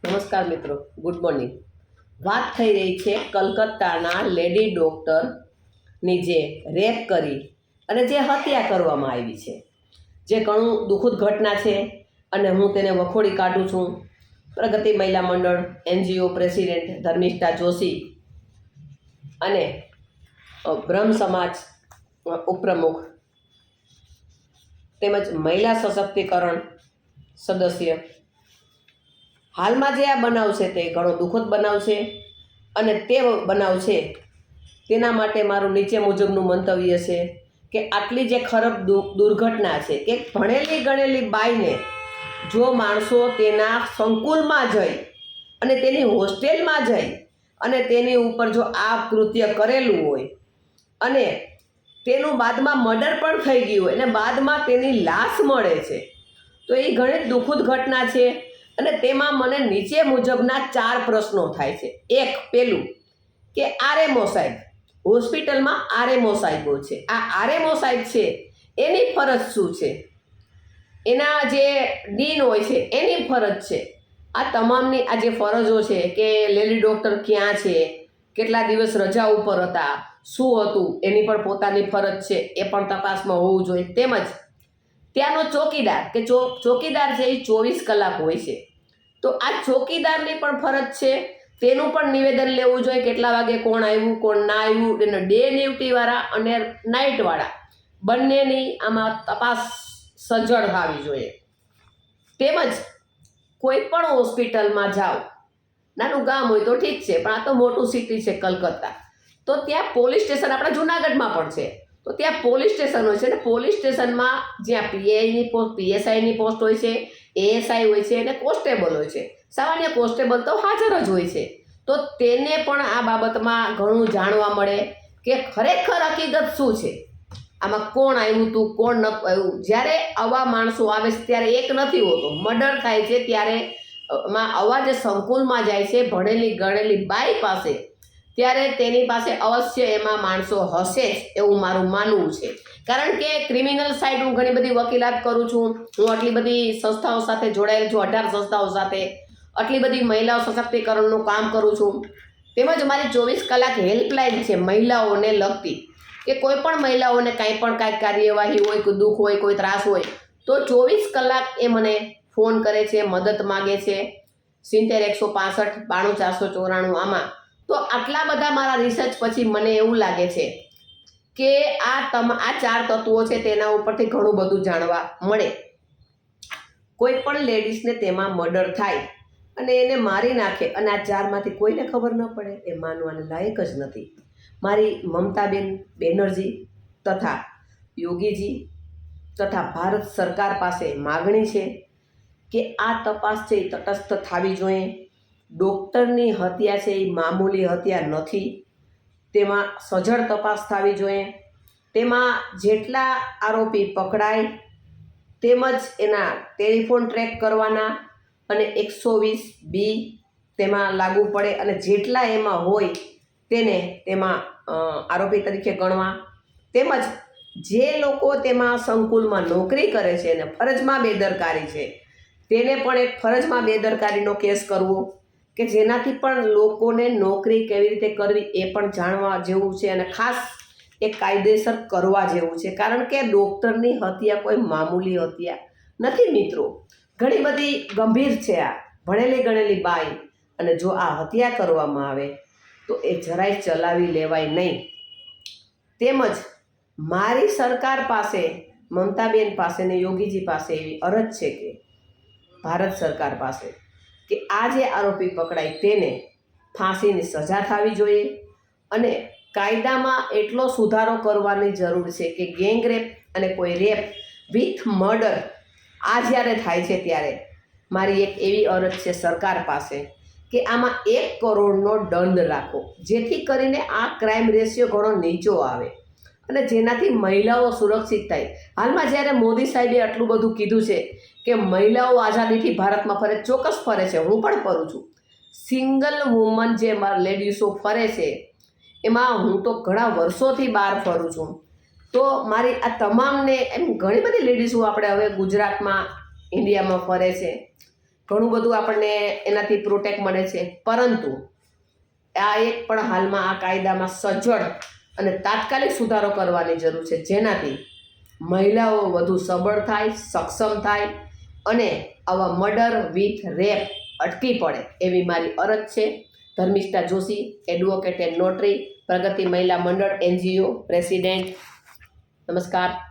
નમસ્કાર મિત્રો, good morning. વાત થઈ રહી છે કલકત્તાના લેડી ડૉક્ટરની જે રેપ કરી અને જે હત્યા કરવામાં આવી છે, જે ઘણું દુઃખદ ઘટના છે અને હું તેને વખોડી કાઢું છું. પ્રગતિ મહિલા મંડળ NGO પ્રેસિડેન્ટ ધર્મિષ્ઠા જોશી અને બ્રહ્મ સમાજ ઉપપ્રમુખ તેમજ મહિલા સશક્તિકરણ સદસ્ય. હાલમાં જે આ બનાવ છે તે ઘણો દુઃખદ બનાવ છે અને તે બનાવ છે તેના માટે મારું નીચે મુજબનું મંતવ્ય છે કે આટલી જે ખરાબ દુર્ઘટના છે કે ભણેલી ગણેલી બાઈને જો માણસો તેના સંકુલમાં જઈ અને તેની હોસ્ટેલમાં જઈ અને તેની ઉપર જો આ કૃત્ય કરેલું હોય અને તેનું બાદમાં મર્ડર પણ થઈ ગયું હોય અને બાદમાં તેની લાશ મળે છે, તો એ ઘણી દુઃખદ ઘટના છે. અને તેમાં મને નીચે મુજબના 4 પ્રશ્નો થાય છે. એક, પેલું કે આરએમઓ સાહેબ હોસ્પિટલમાં આરએમઓ સાહેબો છે, આ આરએમઓ સાહેબ છે એની ફરજ શું છે? એના જે ડીન હોય છે એની ફરજ છે. આ તમામની આ જે ફરજો છે કે લેડી ડૉક્ટર ક્યાં છે, કેટલા દિવસ રજા ઉપર હતા, શું હતું, એની પણ પોતાની ફરજ છે, એ પણ તપાસમાં હોવું જોઈએ. તેમજ ત્યાંનો ચોકીદાર કે ચોકીદાર છે એ 24 કલાક હોય છે, તો આ ચોકીદારની પણ ફરજ છે, તેનું પણ નિવેદન લેવું જોઈએ. કેટલા વાગે કોણ આવ્યું, કોણ ના આવ્યું, એને ડે ડ્યુટીવાળા અને નાઇટવાળા બંનેની આમાં તપાસ સજ્જડ થવી જોઈએ. તેમજ કોઈ પણ હોસ્પિટલમાં જાઓ, નાનું ગામ હોય તો ઠીક છે, પણ આ તો મોટું સિટી છે કલકત્તા, તો ત્યાં પોલીસ સ્ટેશન આપણા જૂનાગઢમાં પણ છે, તો ત્યાં પોલીસ સ્ટેશન હોય છે ને પોલીસ સ્ટેશનમાં જ્યાં PIની પોસ્ટ, PSIની પોસ્ટ હોય છે, ASI હોય છે અને કોન્સ્ટેબલ હોય છે. સામાન્ય કોન્સ્ટેબલ તો હાજર જ હોય છે, તો તેને પણ આ બાબતમાં ઘણું જાણવા મળે કે ખરેખર હકીકત શું છે, આમાં કોણ આવ્યું હતું, કોણ નહોતું આવ્યું. જ્યારે આવા માણસો આવે છે ત્યારે એક નથી હોતો, મર્ડર થાય છે ત્યારે આવા જે સંકુલમાં જાય છે ભણેલી ગણેલી બાઈ પાસે, ત્યારે તેની પાસે અવશ્ય એમાં માણસો હશે જ એવું મારું માનવું છે. કારણ કે ક્રિમિનલ સાઇડ હું ઘણી બધી વકીલાત કરું છું, હું આટલી બધી સંસ્થાઓ સાથે જોડાયેલ છું, 18 સંસ્થાઓ સાથે, આટલી બધી મહિલાઓ સશક્તિકરણનું કામ કરું છું. તેમજ મારી 24 કલાક હેલ્પલાઇન છે મહિલાઓને લગતી, કે કોઈ પણ મહિલાઓને કાંઈ કાર્યવાહી હોય, કોઈ દુઃખ હોય, કોઈ ત્રાસ હોય, તો 24 કલાક એ મને ફોન કરે છે, મદદ માગે છે. 70 165 92 494 આમાં. તો આટલા બધા મારા રિસર્ચ પછી મને એવું લાગે છે કે આ 4 તત્વો છે તેના ઉપરથી ઘણું બધું જાણવા મળે. કોઈ પણ લેડીઝને તેમાં મર્ડર થાય અને એને મારી નાખે અને આ 4માંથી કોઈને ખબર ન પડે, એ માનવાને લાયક જ નથી. મારી મમતાબેન બેનર્જી તથા યોગીજી તથા ભારત સરકાર પાસે માગણી છે કે આ તપાસ છે એ તટસ્થ થવી જોઈએ. ડૉક્ટરની હત્યા છે એ મામૂલી હત્યા નથી, તેમાં સજ્જડ તપાસ થવી જોઈએ. તેમાં જેટલા આરોપી પકડાય તેમજ એના ટેલિફોન ટ્રેક કરવાના અને 120B તેમાં લાગુ પડે અને જેટલા એમાં હોય તેને તેમાં આરોપી તરીકે ગણવા. તેમજ જે લોકો તેમાં સંકુલમાં નોકરી કરે છે અને ફરજમાં બેદરકારી છે તેને પણ એક ફરજમાં બેદરકારીનો કેસ કરવો, કે જેનાથી પણ લોકોને નોકરી કેવી રીતે કરવી એ પણ જાણવા જેવું છે અને ખાસ એ કાયદેસર કરવા જેવું છે. કારણ કે ડૉક્ટરની હત્યા કોઈ મામૂલી હત્યા નથી મિત્રો, ઘણી બધી ગંભીર છે. આ ભણેલી ગણેલી બાઈ અને જો આ હત્યા કરવામાં આવે તો એ જરાય ચલાવી લેવાય નહીં. તેમજ મારી સરકાર પાસે, મમતાબેન પાસે ને યોગીજી પાસે એવી અરજ છે કે ભારત સરકાર પાસે કે આ જે આરોપી પકડાય તેને ફાંસીની સજા થવી જોઈએ અને કાયદામાં એટલો સુધારો કરવાની જરૂર છે કે ગેંગ રેપ અને કોઈ રેપ વિથ મર્ડર આ જ્યારે થાય છે ત્યારે મારી એક એવી અરજ છે સરકાર પાસે કે આમાં 1 કરોડનો દંડ રાખો, જેથી કરીને આ ક્રાઇમ રેશિયો ઘણો નીચો આવે અને જેનાથી મહિલાઓ સુરક્ષિત થાય. હાલમાં જ્યારે મોદી સાહેબે આટલું બધું કીધું છે કે મહિલાઓ આઝાદીથી ભારતમાં ફરે, ચોક્કસ ફરે છે, હું પણ ફરું છું. સિંગલ વુમન જે લેડીઝો ફરે છે એમાં હું તો ઘણા વર્ષોથી બહાર ફરું છું. તો મારી આ તમામને એમ ઘણી બધી લેડીઝો આપણે હવે ગુજરાતમાં, ઇન્ડિયામાં ફરે છે ઘણું બધું આપણને એનાથી પ્રોટેક્ટ મળે છે, પરંતુ આ એક પણ હાલમાં આ કાયદામાં સજ્જડ અને તાત્કાલિક સુધારો કરવાની જરૂર છે, જેનાથી મહિલાઓ વધુ સબળ થાય, સક્ષમ થાય અને આવા મર્ડર વિથ રેપ અટકી પડે એવી મારી અરજ છે. Dharmishtha Joshi, advocate and notary, Pragati Mahila Mandal NGO president. નમસ્કાર.